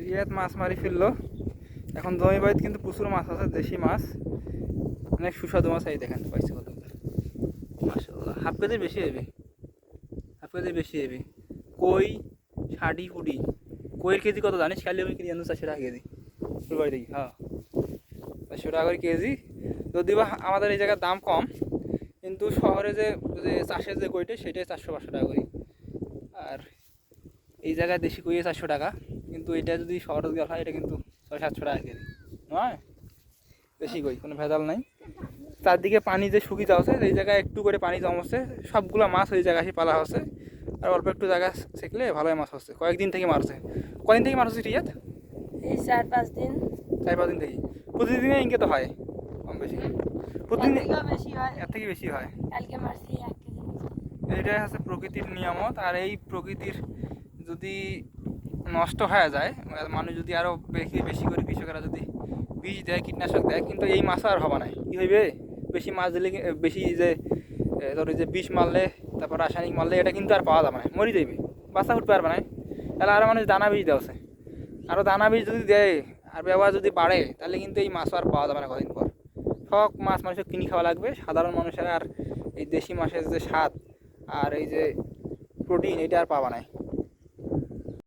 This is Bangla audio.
রিয়াদ মাছ মারি ফেললো। এখন জমি বাড়িতে কিন্তু প্রচুর মাছ আছে, দেশি মাছ, অনেক সুস্বাদু মাছ। এই দেখেন পাইছে কত, মাশাআল্লাহ হাফ কেজির বেশি হবে, হাফ কেজির বেশি হবে। কই ষাটি কুড়ি, কইয়ের কেজি কত জানিস? খালি আমি কিনে আনতে 400 টাকা কেজি ফুলবাড়ি দেখি। হ্যাঁ 400 টাকা করে কেজি। যদিও বা আমাদের এই জায়গার দাম কম, কিন্তু শহরে যে যে চাষের যে কইটা সেটাই 400-500 টাকা করি। আর এই জায়গায় দেশি কইয়ে 400 টাকা, কিন্তু এটা যদি শহরে গেল হয় এটা কিন্তু 600-700 টাকা কেজি নয়। দেশি কই কোনো ভেজাল নাই। চারদিকে পানি যে শুকিয়ে যাচ্ছে, এই জায়গায় একটু করে পানি জমছে, সবগুলো মাছ ওই জায়গায় এসে পালা হচ্ছে। আর অল্প একটু জায়গা ছেকলে ভালোই মাছ হচ্ছে। কয়েকদিন থেকে মারছে। কয়দিন থেকে মাছ হচ্ছে রিয়াদ? এই 4-5 দিন। 4-5 দিন থেকে। প্রতিদিনে ইনকে তো হয় কম বেশি, প্রতিদিন বেশি হয়, এর থেকে বেশি হয়। কালকে মারছি 1 কেজি। এটাই হচ্ছে প্রকৃতির নিয়ামত। আর এই প্রকৃতির যদি নষ্ট হয়ে যায়, মানুষ যদি আরও বেশি বেশি করে কৃষকেরা যদি বীজ দেয়, কীটনাশক দেয়, কিন্তু এই মাছ আর হবে না। কী হইবে? বেশি মাছ দিলে বেশি যে ধর যে বিষ মারলে, তারপর রাসায়নিক মারলে, এটা কিন্তু আর পাওয়া যাবে না, মরি যাবে, বাচ্চা উঠতে পারবে না। তাহলে আরও মানুষ দানা বীজ দেওয়া আছে, আরও দানা বীজ যদি দেয় আর ব্যবহার যদি বাড়ে, তাহলে কিন্তু এই মাছ আর পাওয়া যাবে না কদিন পর। সব মাছ মানুষের কিনে খাওয়া লাগবে, সাধারণ মানুষের আর এই দেশি মাছের যে স্বাদ আর এই যে প্রোটিন, এটা আর পাওয়া নাই।